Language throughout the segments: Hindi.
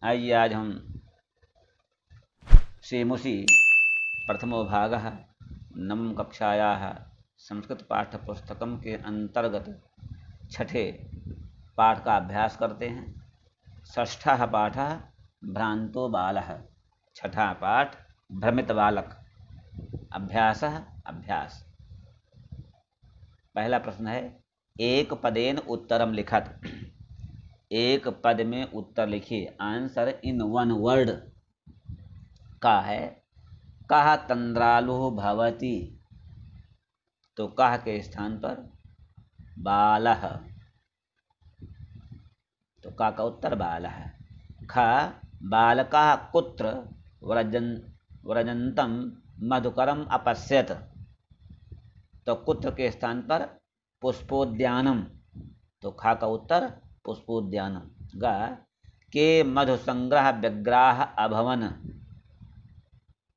आइए आज हम श्रीमुषि प्रथमो भागः नवम कक्षायाः संस्कृतपाठ्यपुस्तकं के अंतर्गत छठे पाठ का अभ्यास करते हैं। षष्ठः पाठः भ्रांतो बालः। छठा पाठ भ्रमित बालक। अभ्यासः अभ्यास। पहला प्रश्न है एक पदेन उत्तरम लिखत। एक पद में उत्तर लिखिए। आंसर इन वन वर्ड का है कः तंद्रालु भवति, तो कः के स्थान पर बालः, तो का उत्तर बालः। ख बालकः कुत्र व्रजन्तम मधुकरम अपश्यत, तो कुत्र के स्थान पर पुष्पोद्यानम, तो खा का उत्तर पुष्पोद्यानम। ग के मधु संग्रह व्यग्राह अभवन,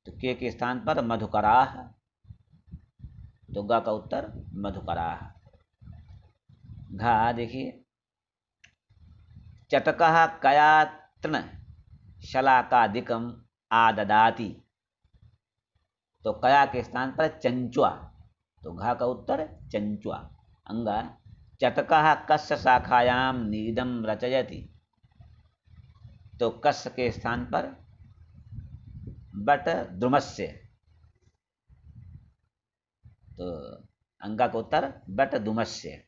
तो के स्थान पर मधुकराह, तो ग का उत्तर मधुकराह। घा देखिए चटकः कया तृण शलाकादिकम आददाति, तो कया के स्थान पर चंचुआ, तो घा का उत्तर चंचुआ। अंगा चटकः कस्य शाखायाम नीदम रचयति, तो कस्य के स्थान पर बट द्रुमस्य, तो अंगा का उत्तर बट दुमस्य।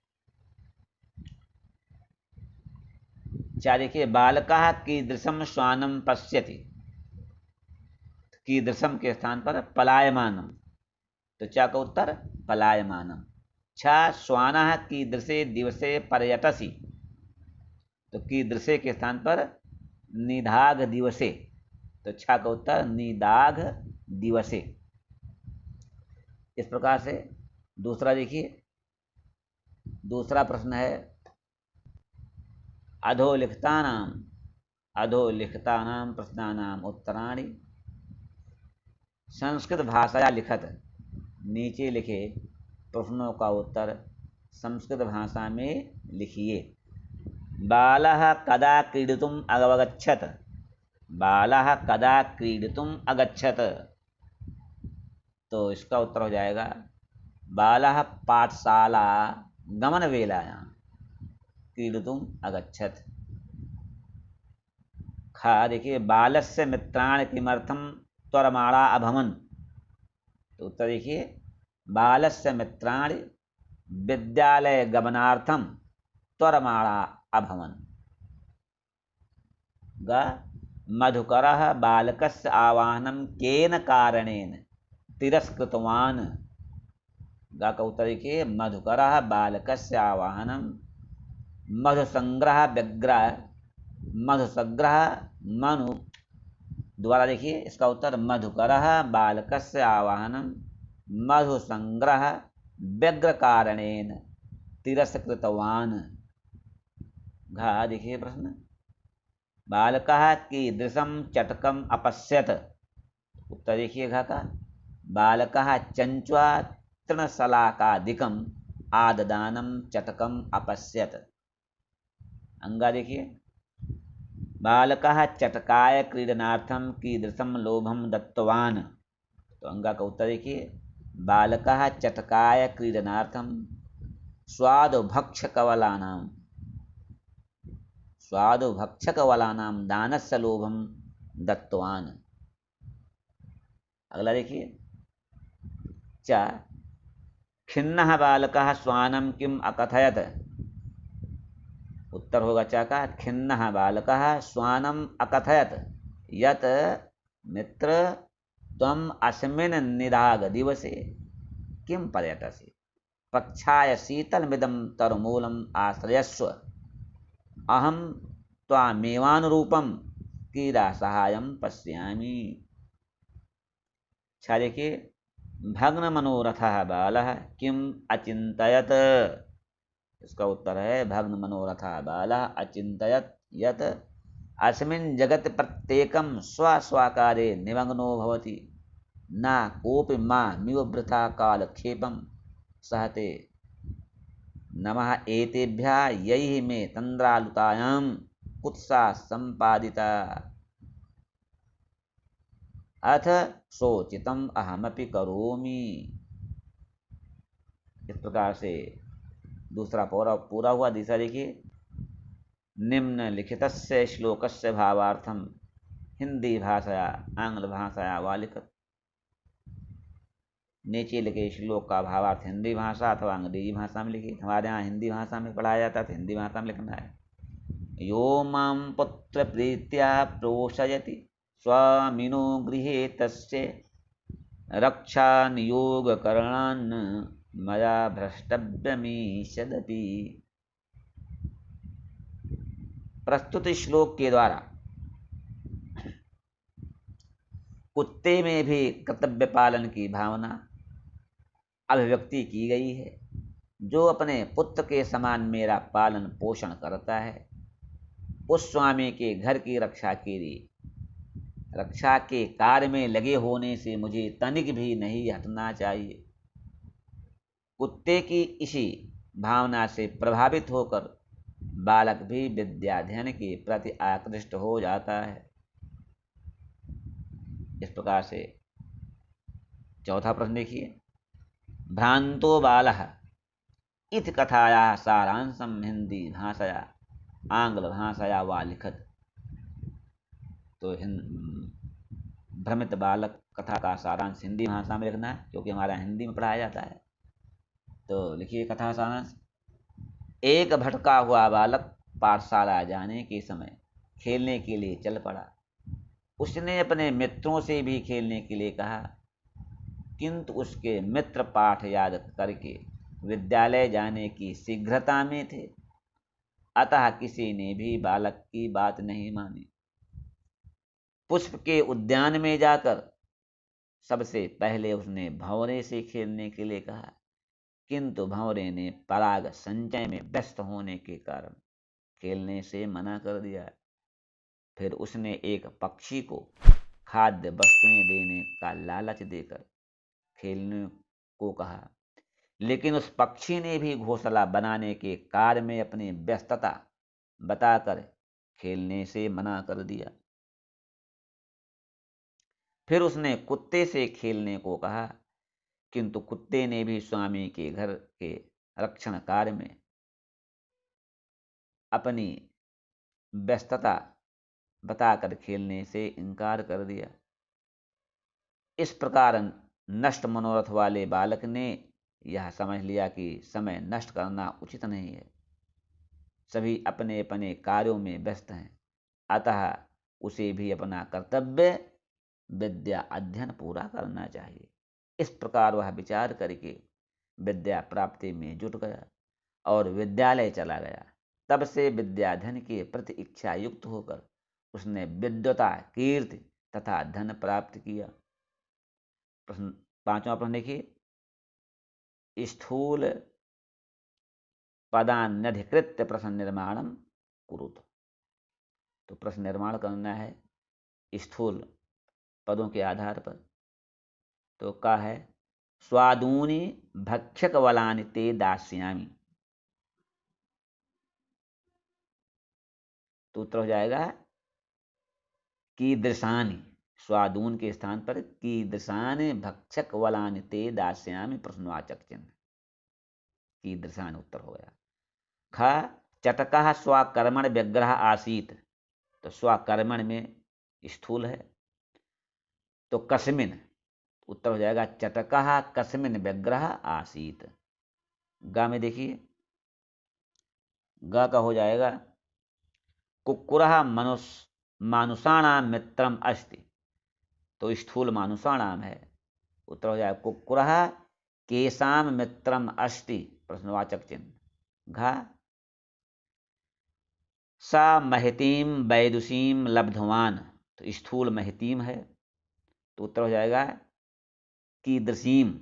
चार देखिए बालकः कीदृशम श्वानम पश्यति, कीदृशम के स्थान पर पलायमानम, तो चा का उत्तर पलायमानम। छा श्वानः कीदृशे दिवसे पर्यटसि, तो कीदृशे के स्थान पर निदाघ दिवसे, तो छा का उत्तर निदाघ दिवसे। इस प्रकार से दूसरा देखिए, दूसरा प्रश्न है अधोलिखितानां प्रश्नानां उत्तराणि संस्कृत भाषाया लिखत। नीचे लिखे प्रश्नों का उत्तर संस्कृत भाषा में लिखिए। बालः कदा क्रीडितुम् अगच्छत, बालः कदा क्रीडितुम् अगच्छत, तो इसका उत्तर हो जाएगा बालः पाठशाला गमन वेलायां क्रीडितुम् अगच्छत। खा देखिए बालस्य मित्राणि किमर्थं त्वरमाणा अभवन्, तो उत्तर देखिए बालस्य मित्राणि विद्यालय गमनार्थं त्वरमाणा अभवन्। ग मधुकरः बालकस्य आवाहनं केन कारणेन तिरस्कृतवान्, ग का उत्तर देखिए मधुकरः बालकस्य आवाहनं मधुसंग्रह व्यग्रह मधुसंग्रह मनु द्वारा, देखिए इसका उत्तर मधुकरः बालकस्य आवाहनं मधुसंग्रह व्यग्र कारणेन तिरस्कृतवान्। घा देखिए प्रश्न बालकः कीदृशं चटकम अपश्यत, उत्तर देखिए घा का बालकः चंचुआ तृणशलाकादिकम आददानम चटकम अपश्यत। अंगा देखिए बालकः चटकाय क्रीडनार्थं कीदृशं लोभं दत्तवान्, तो अंगा का उत्तर देखिए बालकः चटकाय क्रीडनार्थं स्वादुभक्षकवलानां दानस्य लोभं दत्तवान्। अगला देखिए च खिन्नः बालकः श्वानं किम अकथयत, उत्तर होगा चा का खिन्नः बालकः श्वानम अकथयत यत मित्र त्वम अस्मिन् निदाघ दिवसे किम पर्यटसि प्रक्षाय शीतलमिदं तरमूलम् आश्रयस्व अहं त्वामेवानुरूपं क्रीडा सहायं पश्यामि। अच्छा देखिए भग्न मनोरथः बालः किम अचिंतयत, इसका उत्तर है भग्न मनोरथः बालः अचिंतयत यत अस्मिन् जगत् प्रत्येकं स्वस्वाकारे निमग्नो भवति न कोऽपि मामिव वृथा कालक्षेपं सहते। नमः एतेभ्यः यैः मे तन्द्रालुतायां कुत्सा संपादिता अथ सोचितम अहमपि करोमि। इस प्रकार से दूसरा पूरा पूरा हुआ। तीसरा देखिए, निम्नलिखितस्य श्लोकस्य भावार्थम हिंदी भाषया आंग्ल भाषया वा लिखत। नीचे लिखे श्लोक का भावार्थ हिंदी भाषा अथवा अंग्रेजी भाषा में लिखिए। हमारे यहाँ हिंदी भाषा में पढ़ाया जाता है तो हिंदी भाषा में लिखना है। यो मां पुत्र प्रीत्या प्रोषयति स्वामिनो गृहे तस्य रक्षा नियोग करणान् मया भ्रष्टव्यमीषदपि। प्रस्तुत श्लोक के द्वारा कुत्ते में भी कर्तव्य पालन की भावना अभिव्यक्ति की गई है। जो अपने पुत्र के समान मेरा पालन पोषण करता है, उस स्वामी के घर की रक्षा के लिए रक्षा के कार्य में लगे होने से मुझे तनिक भी नहीं हटना चाहिए। कुत्ते की इसी भावना से प्रभावित होकर बालक भी विद्याध्ययन के प्रति आकृष्ट हो जाता है। इस प्रकार से चौथा प्रश्न देखिए, भ्रांतो बालः इति कथायाः सारांशं हिंदी भाषया आंग्ल भाषया वा लिखत। तो भ्रमित बालक कथा का सारांश हिंदी भाषा में लिखना है, क्योंकि हमारा हिंदी में पढ़ाया जाता है। तो लिखिए कथा सारांश। एक भटका हुआ बालक पाठशाला जाने के समय खेलने के लिए चल पड़ा। उसने अपने मित्रों से भी खेलने के लिए कहा, किंतु उसके मित्र पाठ याद करके विद्यालय जाने की शीघ्रता में थे, अतः किसी ने भी बालक की बात नहीं मानी। पुष्प के उद्यान में जाकर सबसे पहले उसने भंवरे से खेलने के लिए कहा, किंतु भंवरे ने पराग संचय में व्यस्त होने के कारण खेलने से मना कर दिया। फिर उसने एक पक्षी को खाद्य वस्तुएं देने का लालच देकर खेलने को कहा, लेकिन उस पक्षी ने भी घोंसला बनाने के कार्य में अपनी व्यस्तता बताकर खेलने से मना कर दिया। फिर उसने कुत्ते से खेलने को कहा, किंतु कुत्ते ने भी स्वामी के घर के रक्षण कार्य में अपनी व्यस्तता बताकर खेलने से इनकार कर दिया। इस प्रकार नष्ट मनोरथ वाले बालक ने यह समझ लिया कि समय नष्ट करना उचित नहीं है। सभी अपने अपने कार्यों में व्यस्त हैं, अतः उसे भी अपना कर्तव्य विद्या अध्ययन पूरा करना चाहिए। इस प्रकार वह विचार करके विद्या प्राप्ति में जुट गया और विद्यालय चला गया। तब से विद्याध्ययन के प्रति इच्छा युक्त होकर उसने विद्वता, कीर्ति तथा धन प्राप्त किया। प्रश्न पांचवा प्रश्न देखिए, स्थूल पदान्यधिकृत्य प्रश्न निर्माणम कुरुत। तो प्रश्न निर्माण करना है स्थूल पदों के आधार पर। तो का है, स्वादूनि भक्षक वलानि ते दास्यामि। तो उत्तर हो जाएगा कीदृशानि। स्वादून के स्थान पर कीदृशानि भक्षक वलानि ते दास्यामि प्रश्नवाचक चिन्ह। कीदृशानि उत्तर हो गया। ख चटकः स्वकर्मण व्यग्रह आसीत। तो स्वकर्मण में स्थूल है, तो कस्मिन उत्तर हो जाएगा चटकः कस्मिन व्यग्रह आसीत। ग में देखिए, ग का हो जाएगा कुक्कुरः मानुषाणाम मित्रम अस्ति। तो स्थूल मानुषाणाम है, उत्तर हो जाएगा कुक्कुरः केशाम मित्रम अस्ति प्रश्नवाचक चिन्ह। घ स महतीम वैदुषीम लब्धवान। तो स्थूल महतीम है, तो उत्तर हो जाएगा कीदृशीम।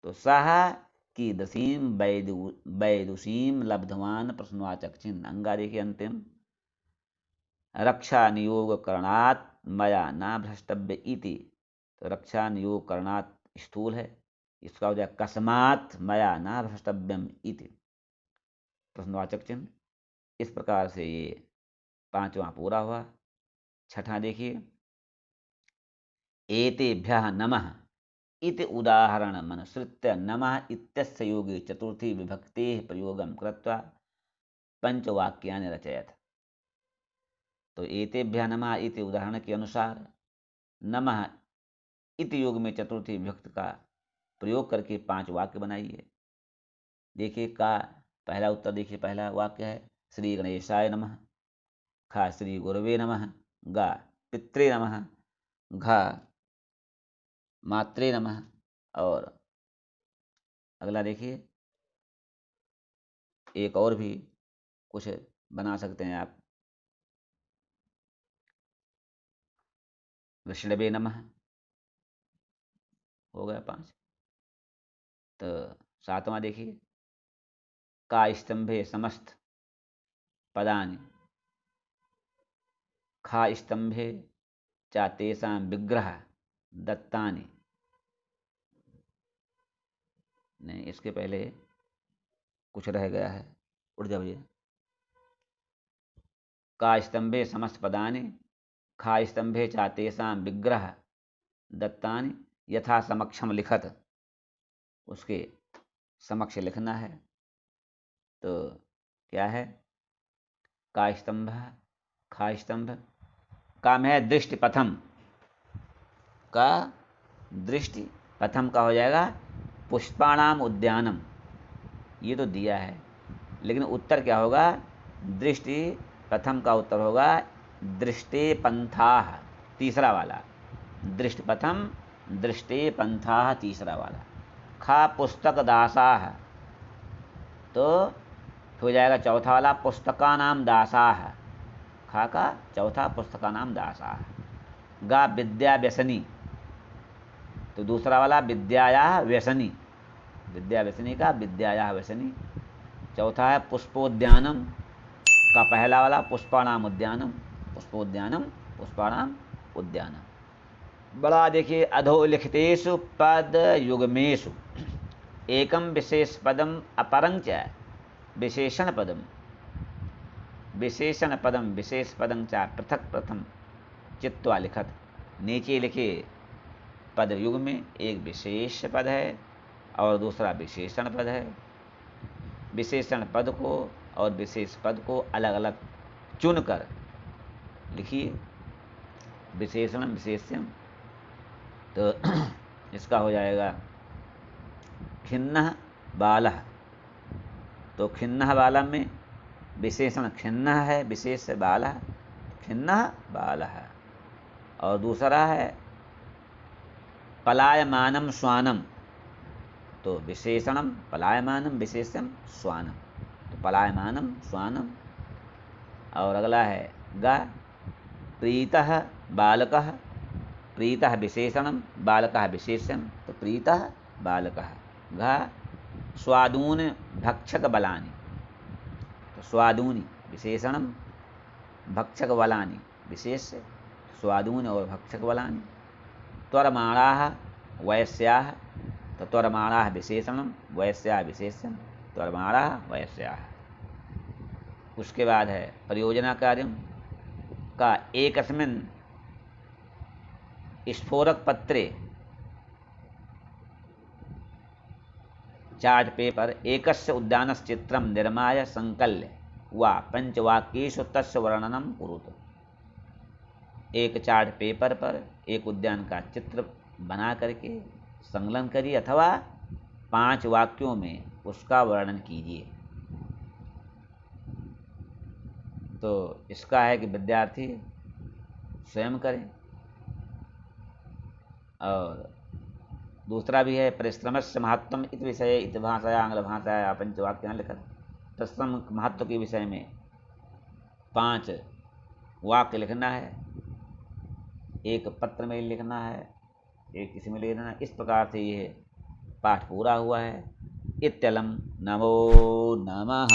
तो सह कीदृशीम वैदुषीम लब्धवान प्रश्नवाचक चिन्ह। अंगा देखिए अंतिम, रक्षा नियोग करणात् मया ना भ्रष्टव्य इति। तो रक्षा नियोग करणात् स्थूल है, इसका हो जाए कस्मात् मया ना भ्रष्टव्यम इति प्रश्नवाचक चिन्ह। इस प्रकार से ये पांचवा पूरा हुआ। छठा देखिए, एतेभ्यः नमः इति उदाहरणमनुसृत्य नमः इत्यस्य योगे चतुर्थी विभक्तेः प्रयोगं कृत्वा पंचवाक्यानि रचयत। तो एतेभ्यः नमः इति उदाहरण के अनुसार नमः इति योग में चतुर्थी विभक्ति का प्रयोग करके 5 वाक्य बनाइए। देखिए का पहला उत्तर देखिए, पहला वाक्य है श्री गणेशाय नमः, खा श्री गुरवे नमः, गा पित्रे नमः, घा मात्रे नमः। और अगला देखिए, एक और भी कुछ बना सकते हैं आप, विष्णवे नमः, हो गया 5। तो 7वां देखिए, का स्तंभे समस्त पदानि, खा स्तंभे चा तेषां विग्रह दत्तानि। नहीं, इसके पहले कुछ रह गया है, उठ जाइए। का स्तंभे समस्त पदानि, खा स्तंभे चा तेषां विग्रह दत्तानि यथा समक्षम लिखत, उसके समक्ष लिखना है। तो क्या है, का स्तंभ, खा स्तंभ, का में है दृष्टि पथम, का दृष्टि पथम का हो जाएगा पुष्पाणाम उद्यानम। ये तो दिया है, लेकिन उत्तर क्या होगा, दृष्टि प्रथम का उत्तर होगा दृष्टे पंथाः, तीसरा वाला, दृष्टि प्रथम दृष्टे पंथाः, तीसरा वाला। खा पुस्तक दासाः, तो हो जाएगा चौथा वाला पुस्तका नाम दासाः, खा का चौथा पुस्तका नाम दासाः। गा विद्या व्यसनी, तो दूसरा वाला विद्याया व्यसनी, विद्या व्यसनी का विद्याया व्यसनी। चौथा है पुष्पोद्यानम का पहला वाला पुष्पाणाम उद्यानम, पुष्पोद्यानम पुष्पाणाम उद्यानम। बड़ा देखिए, अधोलिखितेषु पद युग्मेषु एकम विशेष पदम अपरं च विशेषण पदम, विशेषण पदम विशेष पदं च पृथक प्रथम चित्वा लिखत। नीचे लिखे पद युग में एक विशेष पद है और दूसरा विशेषण पद है। विशेषण पद को और विशेष पद को अलग अलग चुनकर लिखिए, विशेषण विशेष्यम। तो इसका हो जाएगा खिन्नः बालः, तो खिन्नः बालः में विशेषण खिन्नः है, विशेष बालः, खिन्नः बालः। और दूसरा है पलायमानम श्वानम, तो विशेषणम पलायमानम विशेषम श्वानम, तो पलायमानम श्वानम। और अगला है गा प्रीतः बालकः, प्रीतः विशेषणम बालकः विशेषम, तो प्रीतः बालकः। घा स्वादून भक्षक बलानि, तो स्वादूनि विशेषणम भक्षक बलानि विशेष, स्वादून और भक्षक बलानि। त्वरमाणाः वयस्याः, तो त्वरमाणाः विशेषणम वयस्याः विशेषम, त्वरमाणाः वयस्याः। उसके बाद है परियोजना कार्यम का एकस्मिन् स्फोरक पत्रे चार्ट पेपर एकस्य उद्यानस्य चित्रं निर्माय संकल्य वा पंचवाक्येषु तस्य वर्णनं कुरुत। एक चार्ट पेपर पर एक उद्यान का चित्र बना करके संकलन करिए अथवा 5 वाक्यों में उसका वर्णन कीजिए। तो इसका है कि विद्यार्थी स्वयं करें। और दूसरा भी है परिश्रमस्य महत्वम इति विषय इति भाषाया आंग्ल भाषाया पंचवाक्यानि लिखत। परिश्रम महत्व के विषय में 5 वाक्य लिखना है, एक पत्र में लिखना है, एक किसी में लिखना है। इस प्रकार से यह पाठ पूरा हुआ है। इत्यलं नमो नमः।